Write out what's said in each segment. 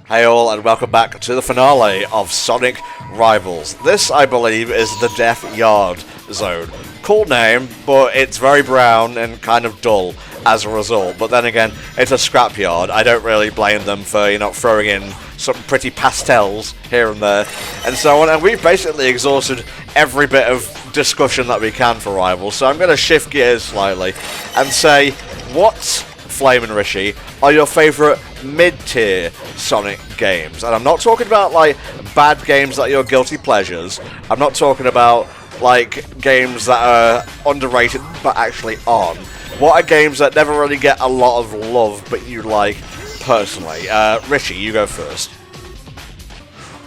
Hey all, and welcome back to the finale of Sonic Rivals. This, I believe, is the Death Yard Zone. Cool name, but it's very brown and kind of dull as a result. But then again, it's a scrapyard. I don't really blame them for, throwing in some pretty pastels here and there, and so on. And we've basically exhausted every bit of discussion that we can for Rivals. So I'm going to shift gears slightly and say, what, Flame and Rishi, are your favourite mid-tier Sonic games? And I'm not talking about like bad games that are your guilty pleasures. I'm not talking about like games that are underrated but actually aren't. What are games that never really get a lot of love but you like personally? Rishi, you go first.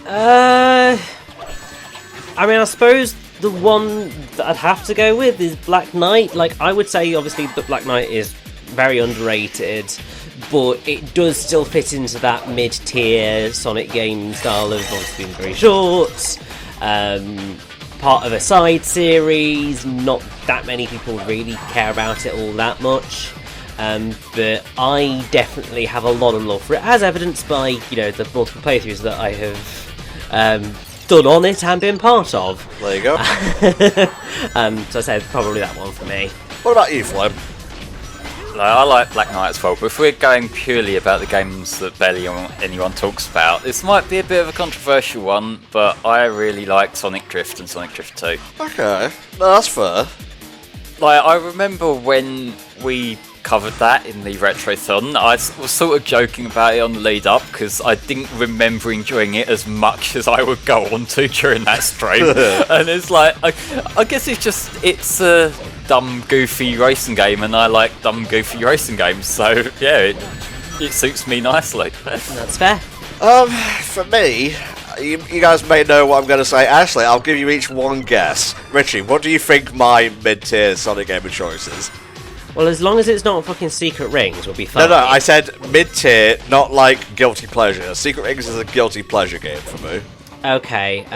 I mean, I suppose the one that I'd have to go with is Black Knight. Like, I would say obviously that Black Knight is very underrated, but it does still fit into that mid-tier Sonic game style of obviously being very short, part of a side series, not that many people really care about it all that much, but I definitely have a lot of love for it, as evidenced by, the multiple playthroughs that I have done on it and been part of. There you go. So I said probably that one for me. What about you, Flem? I like Black Knight as well, but if we're going purely about the games that barely anyone talks about, this might be a bit of a controversial one, but I really like Sonic Drift and Sonic Drift 2. Okay, no, that's fair. I remember when we covered that in the Retrothon, I was sort of joking about it on the lead up, because I didn't remember enjoying it as much as I would go on to during that stream. And it's like, I guess it's a dumb, goofy racing game, and I like dumb, goofy racing games, so yeah, it suits me nicely. That's fair. For me, you guys may know what I'm going to say. Actually, I'll give you each one guess. Richie, what do you think my mid-tier Sonic game of choice is? Well, as long as it's not fucking Secret Rings, we'll be fine. No, I said mid-tier, not like guilty pleasure. Secret Rings is a guilty pleasure game for me. Okay,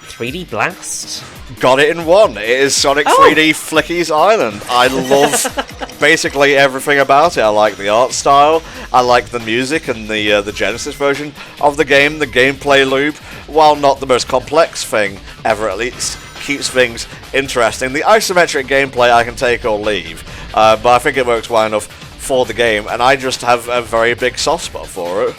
3D Blast? Got it in one. It is Sonic 3D Flicky's Island. I love basically everything about it. I like the art style. I like the music and the Genesis version of the game. The gameplay loop, while not the most complex thing ever, at least keeps things interesting. The isometric gameplay I can take or leave, but I think it works well enough for the game, and I just have a very big soft spot for it.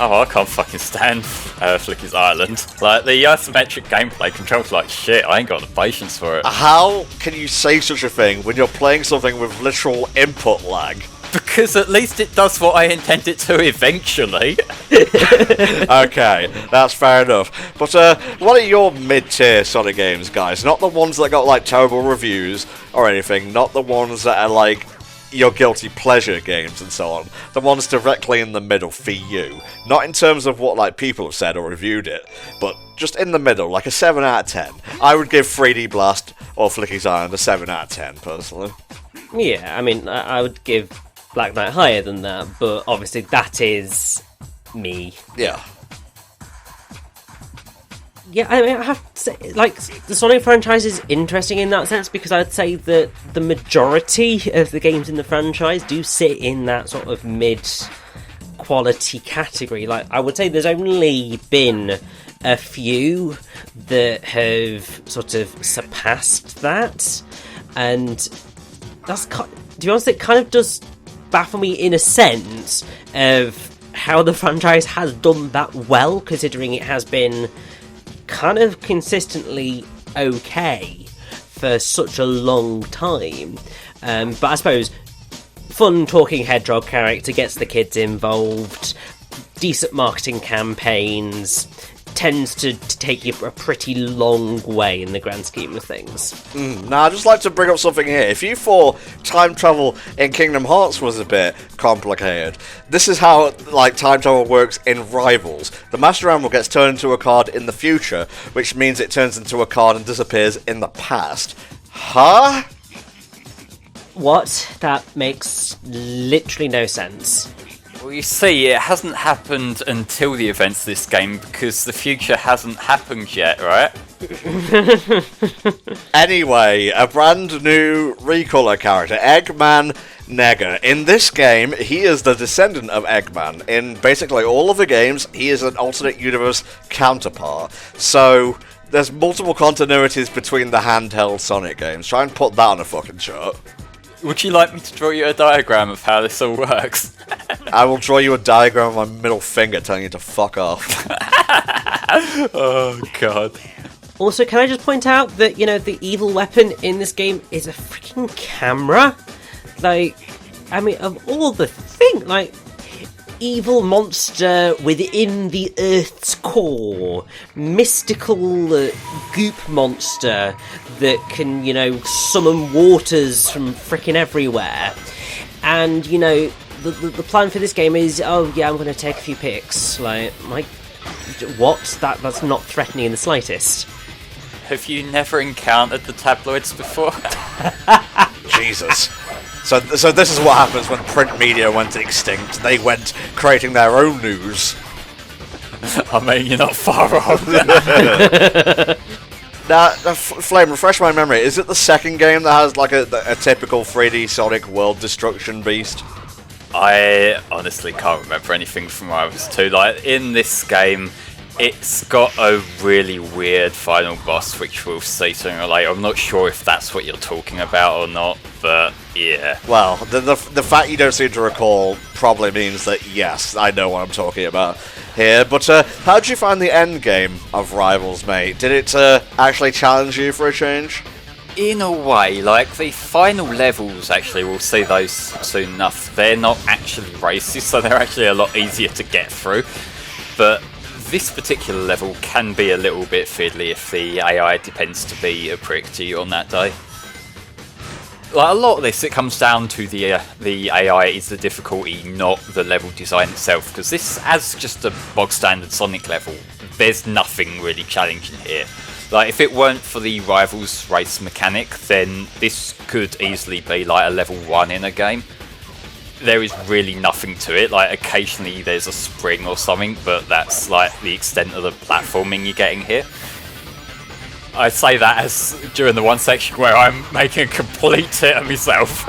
Oh, I can't fucking stand Flicky's Island. Like, the isometric gameplay controls like shit. I ain't got the patience for it. How can you say such a thing when you're playing something with literal input lag? Because at least it does what I intend it to eventually. Okay, that's fair enough. But what are your mid-tier Sonic games, guys? Not the ones that got like terrible reviews or anything. Not the ones that are like your guilty pleasure games and so on. The ones directly in the middle for you. Not in terms of what like people have said or reviewed it, but just in the middle, like a 7 out of 10. I would give 3D Blast or Flicky's Island a 7 out of 10, personally. Yeah, I mean, I would give Black Knight higher than that, but obviously that is me. Yeah. Yeah, I mean, I have to say, like, the Sonic franchise is interesting in that sense, because I'd say that the majority of the games in the franchise do sit in that sort of mid-quality category. Like, I would say there's only been a few that have sort of surpassed that, and that's, to be honest, it kind of does baffle me in a sense of how the franchise has done that well, considering it has been kind of consistently okay for such a long time. But I suppose fun talking hedgehog character gets the kids involved, decent marketing campaigns, tends to take you a pretty long way in the grand scheme of things. Now, I'd just like to bring up something here. If you thought time travel in Kingdom Hearts was a bit complicated, this is how like time travel works in Rivals. The Master Emerald gets turned into a card in the future, which means it turns into a card and disappears in the past. Huh? What? That makes literally no sense. Well, you see, it hasn't happened until the events of this game, because the future hasn't happened yet, right? Anyway, a brand new recolor character. Eggman Nega. In this game, he is the descendant of Eggman. In basically all of the games, he is an alternate universe counterpart. So, there's multiple continuities between the handheld Sonic games. Try and put that on a fucking chart. Would you like me to draw you a diagram of how this all works? I will draw you a diagram of my middle finger telling you to fuck off. Oh, God. Also, can I just point out that, the evil weapon in this game is a freaking camera? Like, I mean, of all the things, like, evil monster within the Earth's core, mystical goop monster that can, summon waters from frickin' everywhere. And, the plan for this game is, oh yeah, I'm going to take a few pics. Like, what? That's not threatening in the slightest. Have you never encountered the tabloids before? Jesus. So this is what happens when print media went extinct. They went creating their own news. I mean, you're not far off. Now, Flame, refresh my memory. Is it the second game that has like a typical 3D Sonic world destruction beast? I honestly can't remember anything from Rivals 2. Like, in this game, it's got a really weird final boss, which we'll see sooner or later. I'm not sure if that's what you're talking about or not, but yeah. Well, the fact you don't seem to recall probably means that, yes, I know what I'm talking about here. But how did you find the end game of Rivals, mate? Did it actually challenge you for a change? In a way, like, the final levels, actually, we'll see those soon enough, they're not actually races, so they're actually a lot easier to get through. But this particular level can be a little bit fiddly if the AI depends to be a prick to you on that day. Like, a lot of this, it comes down to the AI is the difficulty, not the level design itself, because this, as just a bog standard Sonic level, there's nothing really challenging here. Like, if it weren't for the Rivals race mechanic, then this could easily be like a level 1 in a game. There is really nothing to it. Like, occasionally there's a spring or something, but that's like the extent of the platforming you're getting here. I say that as during the one section where I'm making a complete tit of myself.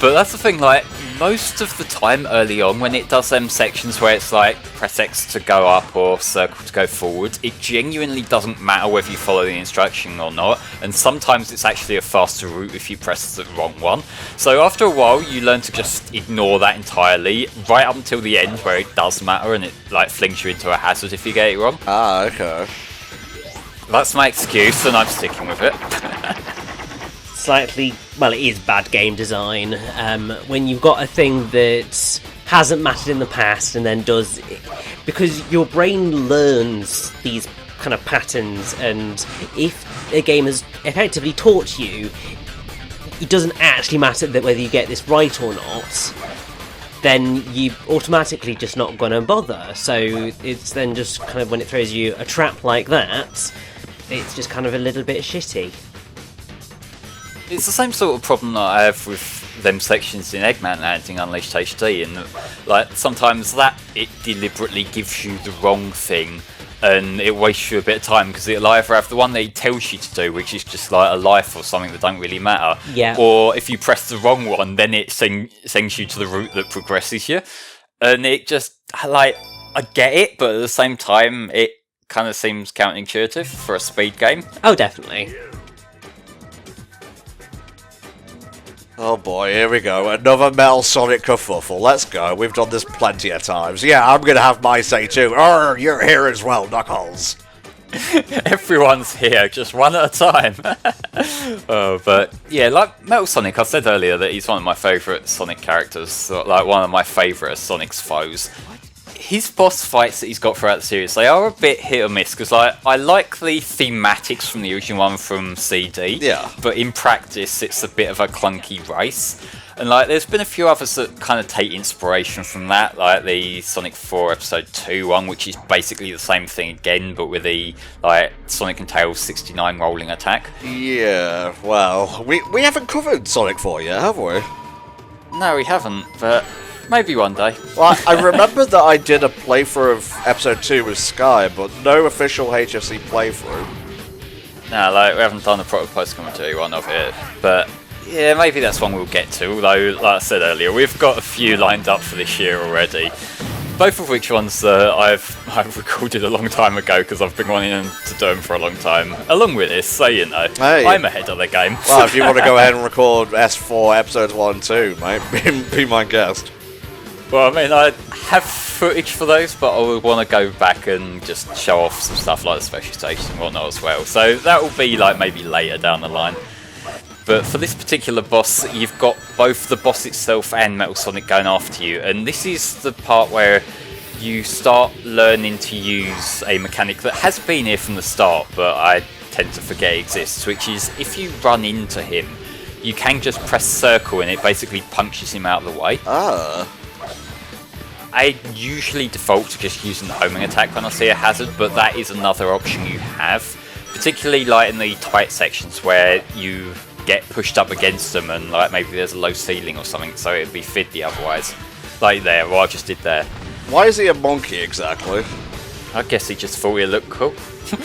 But that's the thing, like, most of the time early on when it does them sections where it's like press X to go up or circle to go forward, it genuinely doesn't matter whether you follow the instruction or not, and sometimes it's actually a faster route if you press the wrong one. So after a while you learn to just ignore that entirely, right up until the end where it does matter and it like flings you into a hazard if you get it wrong. Ah, okay. That's my excuse and I'm sticking with it. Slightly, well, it is bad game design. When you've got a thing that hasn't mattered in the past and then does, because your brain learns these kind of patterns, and if a game has effectively taught you, it doesn't actually matter that whether you get this right or not, then you automatically just not gonna bother. So it's then just kind of when it throws you a trap like that, it's just kind of a little bit shitty. It's the same sort of problem that I have with them sections in Eggman Landing Unleashed HD, and like sometimes that it deliberately gives you the wrong thing and it wastes you a bit of time because it'll either have the one that it tells you to do, which is just like a life or something that don't really matter, yeah. Or if you press the wrong one, then it sends you to the route that progresses you, and it just like, I get it, but at the same time it kind of seems counterintuitive for a speed game. Oh, definitely. Oh boy, here we go. Another Metal Sonic kerfuffle. Let's go. We've done this plenty of times. Yeah, I'm gonna have my say too. Arr, you're here as well, Knuckles. Everyone's here, just one at a time. But yeah, like Metal Sonic, I said earlier that he's one of my favourite Sonic characters, like one of my favourite Sonic's foes. His boss fights that he's got throughout the series, they are a bit hit or miss, because like, I like the thematics from the original one from CD, yeah, but in practice it's a bit of a clunky race. And like, there's been a few others that kind of take inspiration from that, like the Sonic 4 Episode 2 one, which is basically the same thing again, but with the like Sonic and Tails 69 rolling attack. Yeah, well, we haven't covered Sonic 4 yet, have we? No, we haven't, but maybe one day. Well, I remember that I did a playthrough of Episode 2 with Sky, but no official HFC playthrough. No, like, we haven't done a proper post-commentary one of it, but Yeah, maybe that's one we'll get to, although, like I said earlier, we've got a few lined up for this year already. Both of which ones I've recorded a long time ago because I've been wanting to do them for a long time. Along with this, so you know, hey. I'm ahead of the game. Well, if you want to go ahead and record S4 episodes 1 and 2, mate, be my guest. Well, I mean, I have footage for those, but I would want to go back and just show off some stuff like the special station and whatnot as well. So that will be like maybe later down the line. But for this particular boss, you've got both the boss itself and Metal Sonic going after you, and this is the part where you start learning to use a mechanic that has been here from the start, but I tend to forget exists, which is if you run into him, you can just press circle and it basically punches him out of the way. I usually default to just using the homing attack when I see a hazard, but that is another option you have, particularly like in the tight sections where you get pushed up against them and like maybe there's a low ceiling or something, so it'd be fiddly otherwise. Like there, what I just did there. Why is he a monkey exactly? I guess he just thought it looked cool.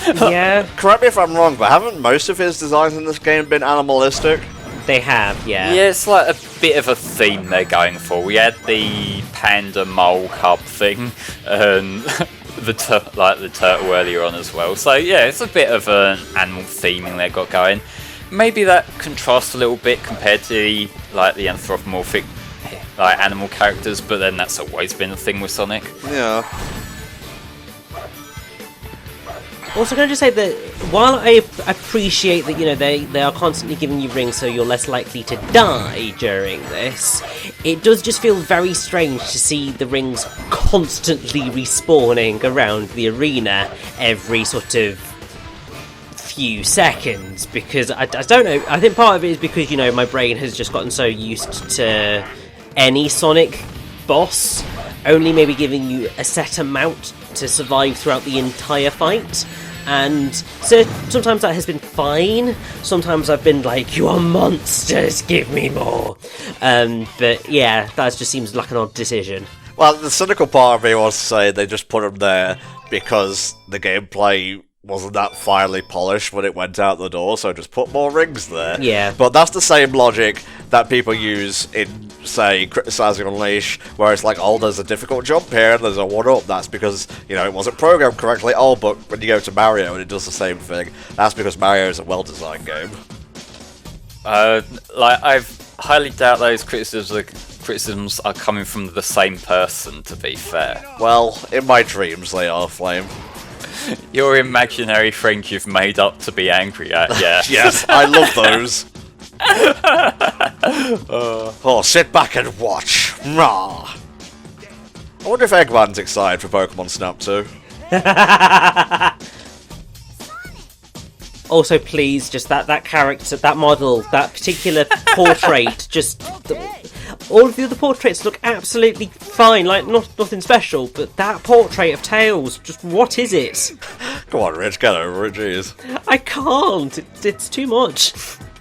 Yeah, Correct me if I'm wrong, but haven't most of his designs in this game been animalistic? they have, yeah. Yeah, it's like a bit of a theme they're going for. We had the panda mole cub thing and the turtle earlier on as well. So yeah, it's a bit of an animal theming they've got going. Maybe that contrasts a little bit compared to the anthropomorphic like animal characters, but then that's always been a thing with Sonic. Yeah. Also, can I just say that while I appreciate that, you know, they are constantly giving you rings so you're less likely to die during this, it does just feel very strange to see the rings constantly respawning around the arena every sort of few seconds, because I don't know, I think part of it is because, you know, my brain has just gotten so used to any Sonic boss only maybe giving you a set amount to survive throughout the entire fight, and so sometimes that has been fine, sometimes I've been like, you are monsters, give me more, but yeah, that just seems like an odd decision. Well, the cynical part of me wants to say they just put him there because the gameplay wasn't that finely polished when it went out the door, so just put more rings there. Yeah. But that's the same logic that people use in, say, Criticizing Unleash, where it's like, oh, there's a difficult jump here, and there's a one-up. That's because, you know, it wasn't programmed correctly. Oh, but when you go to Mario and it does the same thing, that's because Mario is a well-designed game. I've highly doubt those criticisms are coming from the same person, to be fair. Well, in my dreams they are, Flame. Your imaginary friend you've made up to be angry at, yeah. Yes, I love those. Oh, sit back and watch. Rah. I wonder if Eggman's excited for Pokemon Snap 2. Also, please, just that character, that model, that particular portrait, all of the other portraits look absolutely fine, like nothing special, but that portrait of Tails, just what is it? Come on, Rich, get over it, jeez. I can't, it's too much.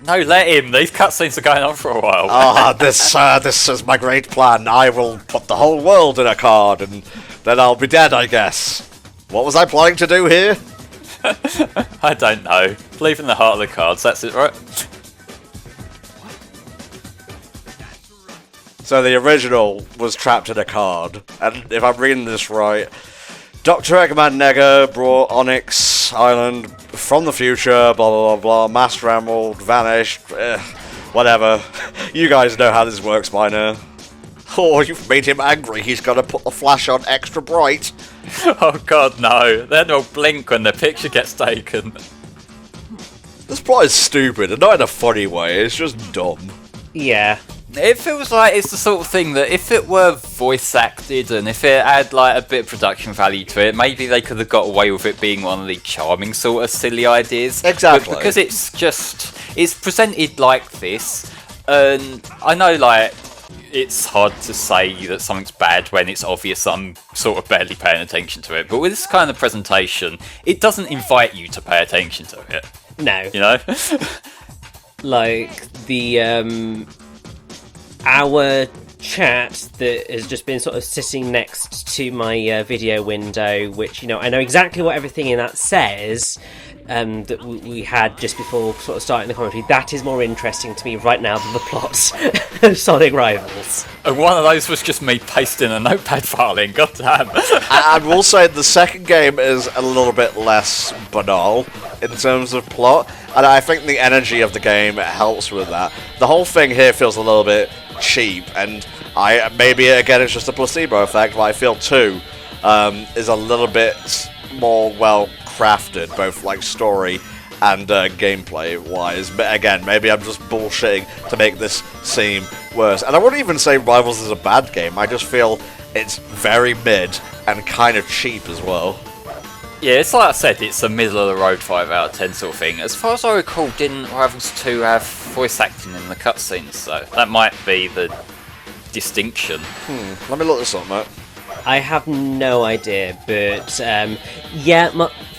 No, let him. These cutscenes are going on for a while. Ah, this is my great plan. I will put the whole world in a card, and then I'll be dead, I guess. What was I planning to do here? I don't know. Believe in the heart of the cards, that's it, right? So the original was trapped in a card, and if I'm reading this right, Dr. Eggman Nega brought Onyx Island from the future, blah blah blah blah, Master Emerald vanished, whatever. You guys know how this works by now. Oh, you've made him angry, he's gonna put the flash on extra bright. Oh god, no. Then they'll blink when the picture gets taken. This plot is stupid, and not in a funny way, it's just dumb. Yeah. It feels like it's the sort of thing that if it were voice acted and if it had like a bit of production value to it, maybe they could have got away with it being one of the charming sort of silly ideas. Exactly. But because it's presented like this, and I know like it's hard to say that something's bad when it's obvious I'm sort of barely paying attention to it, but with this kind of presentation, it doesn't invite you to pay attention to it. No. You know? Like, the, our chat that has just been sort of sitting next to my video window, which, you know, I know exactly what everything in that says, that we had just before sort of starting the commentary, that is more interesting to me right now than the plot of Sonic Rivals. And one of those was just me pasting a notepad file in, goddamn. I will say the second game is a little bit less banal in terms of plot, and I think the energy of the game helps with that. The whole thing here feels a little bit cheap, and maybe again it's just a placebo effect, but I feel 2 is a little bit more well crafted, both like story and gameplay wise. But again, maybe I'm just bullshitting to make this seem worse. And I wouldn't even say Rivals is a bad game, I just feel it's very mid and kind of cheap as well. Yeah, it's like I said, it's a middle of the road 5 out of 10 sort of thing. As far as I recall, didn't Rivals 2 have voice acting in the cutscenes? So that might be the distinction. Let me look this up, mate. I have no idea, but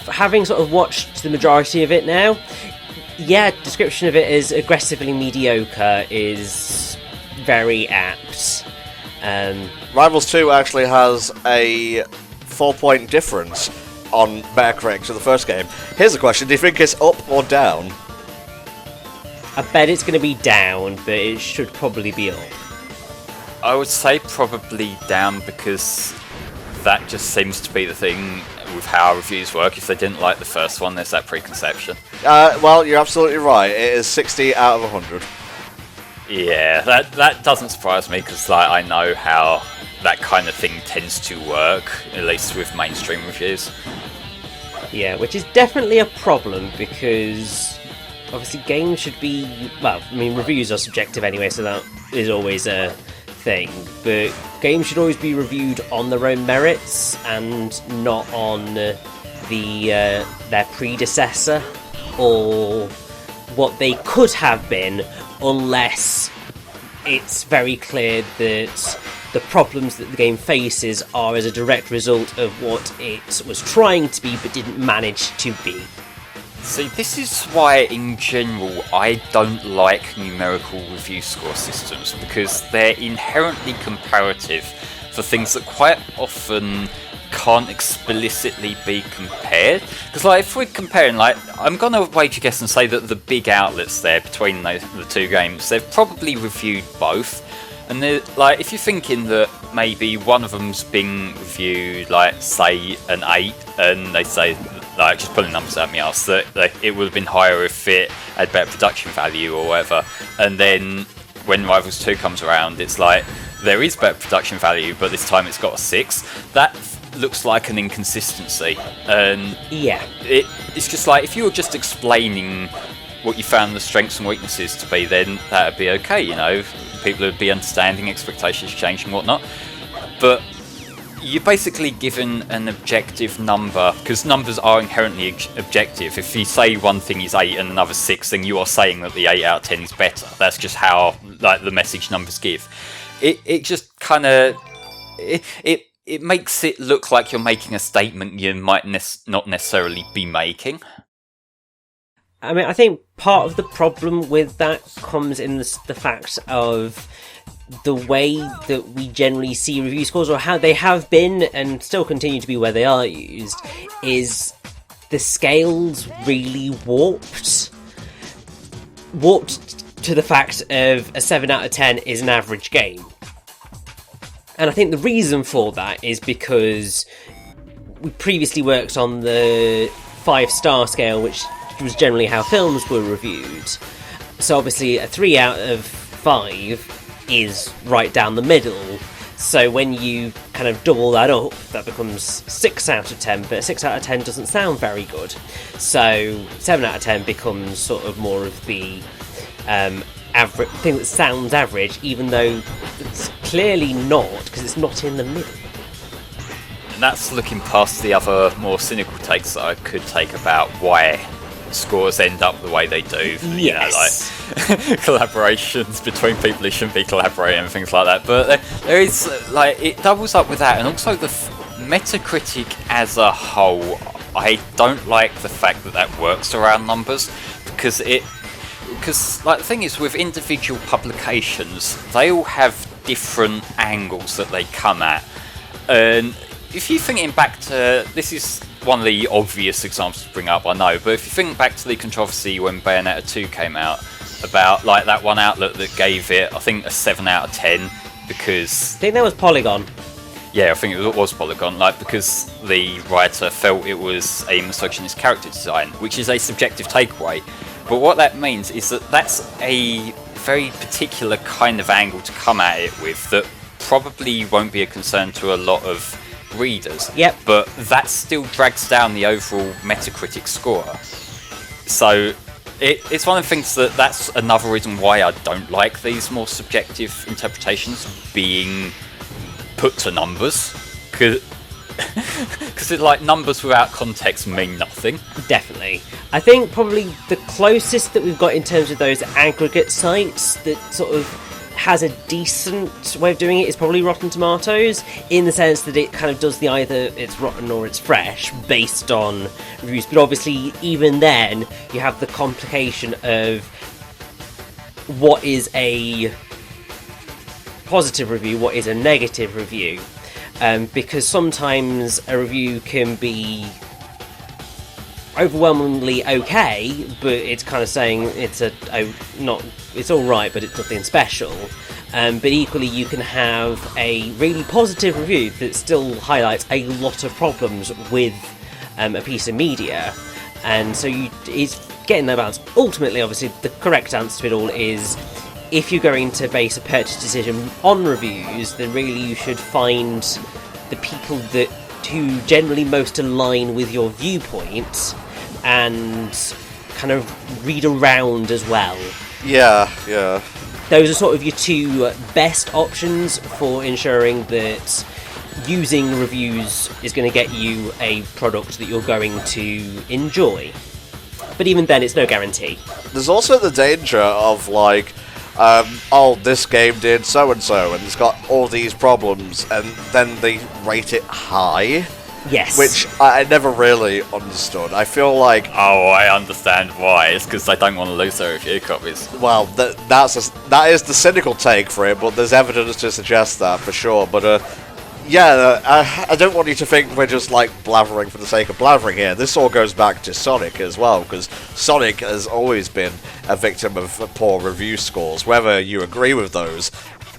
having sort of watched the majority of it now, description of it as aggressively mediocre is very apt. Rivals 2 actually has a 4-point difference on Metacritic to the first game. Here's the question, do you think it's up or down? I bet it's going to be down, but it should probably be up. I would say probably down, because that just seems to be the thing with how reviews work. If they didn't like the first one, there's that preconception. Well, you're absolutely right. It is 60 out of 100. Yeah, that doesn't surprise me, because I know how that kind of thing tends to work, at least with mainstream reviews. Yeah, which is definitely a problem, because obviously games should be... Well, I mean, reviews are subjective anyway, so that is always a thing, but games should always be reviewed on their own merits and not on their predecessor or what they could have been, unless it's very clear that the problems that the game faces are as a direct result of what it was trying to be but didn't manage to be. See, this is why, in general, I don't like numerical review score systems, because they're inherently comparative for things that quite often can't explicitly be compared. Because, if we're comparing, I'm going to wager guess and say that the big outlets there between the two games, they've probably reviewed both. And if you're thinking that maybe one of them's been reviewed, say, an 8, and they say, just pulling numbers out of my arse, that it would have been higher if it had better production value or whatever, and then when Rivals 2 comes around, it's there is better production value, but this time it's got a 6. That looks like an inconsistency, and it's just if you were just explaining what you found the strengths and weaknesses to be, then that would be okay, people would be understanding, expectations change and whatnot. But you're basically given an objective number, because numbers are inherently objective. If you say one thing is 8 and another 6, then you are saying that the 8 out of 10 is better. That's just how the message numbers give. It just kind of... It makes it look like you're making a statement you might not necessarily be making. I mean, I think part of the problem with that comes in the fact of the way that we generally see review scores, or how they have been and still continue to be where they are used, is the scale's really warped to the fact of a 7 out of 10 is an average game. And I think the reason for that is because we previously worked on the 5-star scale, which was generally how films were reviewed. So obviously a 3 out of 5 is right down the middle. So when you kind of double that up, that becomes 6 out of 10, but 6 out of 10 doesn't sound very good. So 7 out of 10 becomes sort of more of the average thing that sounds average, even though it's clearly not, because it's not in the middle. And that's looking past the other more cynical takes that I could take about why scores end up the way they do. Yes. Collaborations between people who shouldn't be collaborating and things like that. But there is, it doubles up with that. And also the Metacritic as a whole, I don't like the fact that works around numbers, because the thing is, with individual publications, they all have different angles that they come at. And if you're thinking back to, this is one of the obvious examples to bring up, I know, but if you think back to the controversy when Bayonetta 2 came out, about like that one outlet that gave it, I think, a 7 out of 10, because... I think that was Polygon. Yeah, I think it was Polygon, like, because the writer felt it was a misogynist character design, which is a subjective takeaway. But what that means is that that's a very particular kind of angle to come at it with that probably won't be a concern to a lot of readers. Yep. But that still drags down the overall Metacritic score. So it's one of the things that's another reason why I don't like these more subjective interpretations being put to numbers, because it's like numbers without context mean nothing. Definitely. I think probably the closest that we've got in terms of those aggregate sites that sort of has a decent way of doing it is probably Rotten Tomatoes, in the sense that it kind of does the either it's rotten or it's fresh based on reviews. But obviously even then you have the complication of what is a positive review, what is a negative review, because sometimes a review can be overwhelmingly okay, but it's kind of saying it's it's all right, but it's nothing special. But equally, you can have a really positive review that still highlights a lot of problems with a piece of media, and so it's getting that balance. Ultimately, obviously, the correct answer to it all is, if you're going to base a purchase decision on reviews, then really you should find the people who generally most align with your viewpoint and kind of read around as well. Yeah. Those are sort of your two best options for ensuring that using reviews is going to get you a product that you're going to enjoy. But even then, it's no guarantee. There's also the danger of, like, this game did so-and-so, and it's got all these problems, and then they rate it high. Yes. Which I never really understood. I feel like... Oh, I understand why. It's because they don't want to lose their review copies. Well, that is the cynical take for it, but there's evidence to suggest that, for sure. But, I don't want you to think we're just, like, blathering for the sake of blathering here. This all goes back to Sonic as well, because Sonic has always been a victim of poor review scores. Whether you agree with those,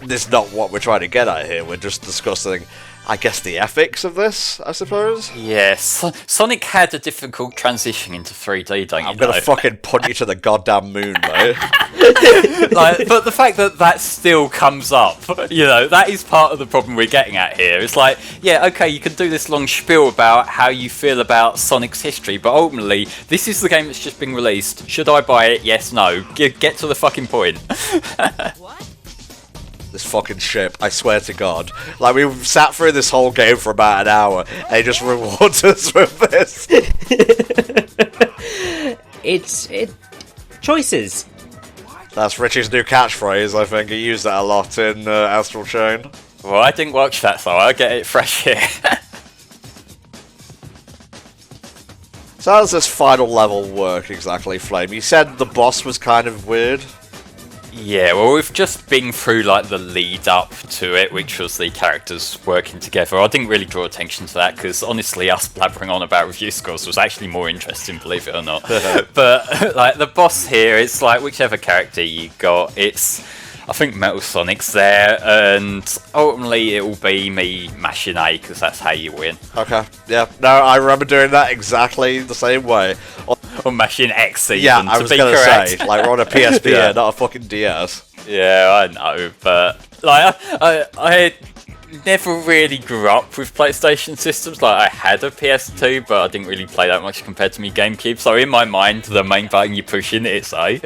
this is not what we're trying to get at here. We're just discussing, I guess, the ethics of this, I suppose? Yes. Sonic had a difficult transition into 3D, don't you I'm gonna fucking punt you to the goddamn moon, mate. But the fact that still comes up, that is part of the problem we're getting at here. It's like, yeah, okay, you can do this long spiel about how you feel about Sonic's history, but ultimately, this is the game that's just been released. Should I buy it? Yes, no. Get to the fucking point. This fucking ship, I swear to God. Like, we've sat through this whole game for about an hour, and he just rewards us with this. It's choices. That's Richie's new catchphrase, I think. He used that a lot in Astral Chain. Well, I didn't watch that, so I'll get it fresh here. So how does this final level work exactly, Flame? You said the boss was kind of weird. Yeah, well, we've just been through, like, the lead up to it, which was the characters working together. I didn't really draw attention to that, because honestly, us blabbering on about review scores was actually more interesting, believe it or not. But, like, the boss here, it's like, whichever character you got, I think Metal Sonic's there, and ultimately it will be me mashing A, because that's how you win. Okay, yeah. No, I remember doing that exactly the same way. Or mashing X even, yeah, I was to be gonna correct. say, like, we're on a PSP Yeah. here, not a fucking DS. Yeah, I know, but like I never really grew up with PlayStation systems. Like, I had a PS2, but I didn't really play that much compared to my GameCube. So in my mind, the main button you push in it's A.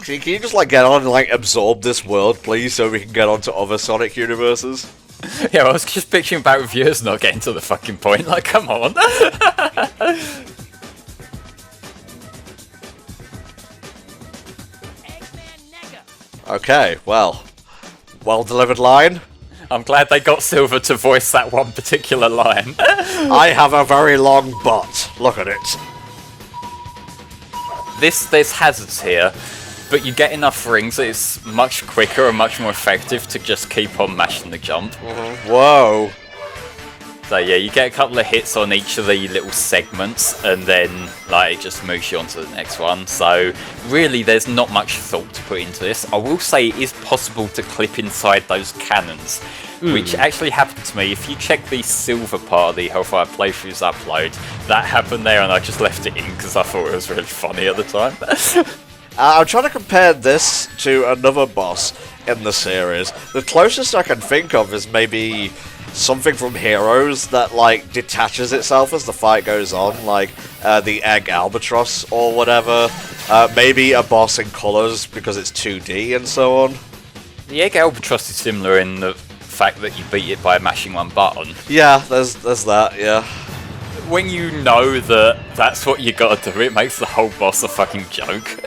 Can you just, like, get on and, like, absorb this world, please, so we can get on to other Sonic universes? Yeah, I was just bitching about reviewers not getting to the fucking point. Like, come on. Okay, well delivered line. I'm glad they got Silver to voice that one particular line. I have a very long butt. Look at it. There's hazards here. but you get enough rings that it's much quicker and much more effective to just keep on mashing the jump. Whoa. So yeah, you get a couple of hits on each of the little segments, and then like it just moves you on to the next one. So really, there's not much thought to put into this. I will say it is possible to clip inside those cannons, which actually happened to me. If you check the silver part of the Hellfire playthroughs upload, that happened there, and I just left it in because I thought it was really funny at the time. I'm trying to compare this to another boss in the series. The closest I can think of is maybe something from Heroes that like detaches itself as the fight goes on, like the Egg Albatross or whatever. Maybe a boss in colours because it's 2D and so on. The Egg Albatross is similar in the fact that you beat it by mashing one button. Yeah, there's that, yeah. When you know that that's what you gotta do, it makes the whole boss a fucking joke.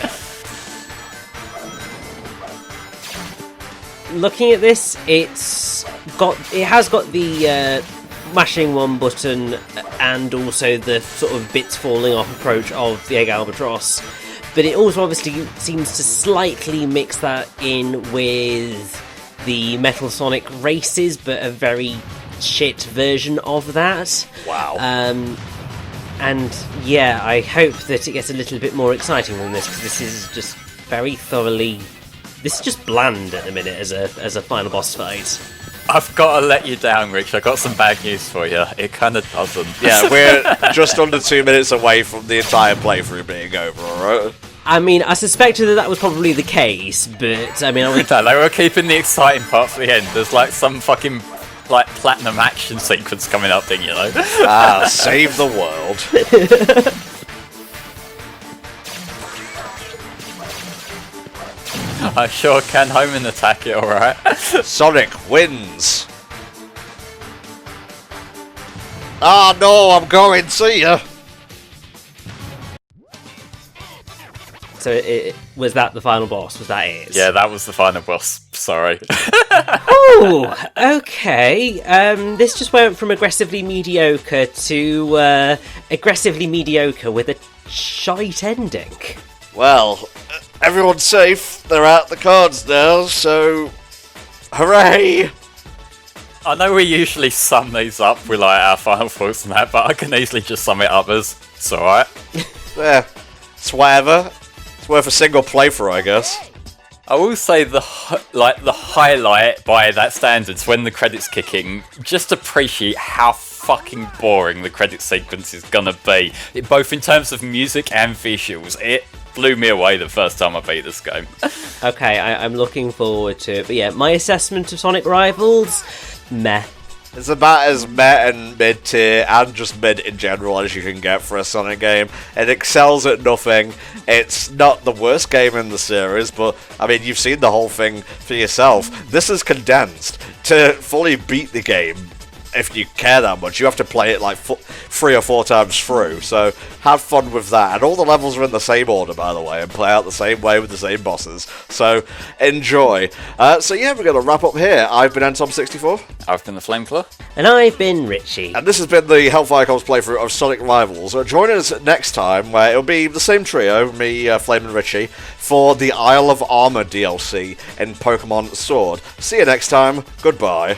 Looking at this, it has got the mashing one button and also the sort of bits falling off approach of the Egg Albatross, but it also obviously seems to slightly mix that in with the Metal Sonic races, but a very shit version of that. Wow. And yeah, I hope that it gets a little bit more exciting than this, because this is just very thoroughly... This is just bland at the minute as a final boss fight. I've got to let you down, Rich. I've got some bad news for you. It kind of doesn't. Yeah, we're just under 2 minutes away from the entire playthrough being over, alright? I mean, I suspected that was probably the case, but I mean, I would... No, they were keeping the exciting part for the end. There's like some fucking like platinum action sequence coming up thing, you know? Save the world. I sure can home and attack it, alright? Sonic wins. Ah, no, I'm going, see ya. So was that the final boss? Was that it? Yeah, that was the final boss. Sorry. Oh, okay. This just went from aggressively mediocre to aggressively mediocre with a shite ending. Well, everyone's safe. They're out the cards now, so hooray! I know we usually sum these up with like our final thoughts and that, but I can easily just sum it up as it's alright. Yeah, it's whatever. It's worth a single playthrough, I guess. I will say the highlight by that standards when the credits kick in, just appreciate how fucking boring the credit sequence is gonna be, both in terms of music and visuals. It blew me away the first time I beat this game. Okay, I'm looking forward to it. But yeah, my assessment of Sonic Rivals, meh. It's about as meh and mid-tier and just mid in general as you can get for a Sonic game. It excels at nothing. It's not the worst game in the series, but I mean, you've seen the whole thing for yourself. This is condensed. To fully beat the game, if you care that much, you have to play it like 3 or 4 times through, so have fun with that. And all the levels are in the same order, by the way, and play out the same way with the same bosses, so enjoy. So yeah, we're going to wrap up here. I've been Antom64. I've been the Flameclaw. And I've been Richie. And this has been the Hellfire Comms playthrough of Sonic Rivals. Join us next time, where it'll be the same trio, me, Flame and Richie, for the Isle of Armor DLC in Pokemon Sword. See you next time. Goodbye.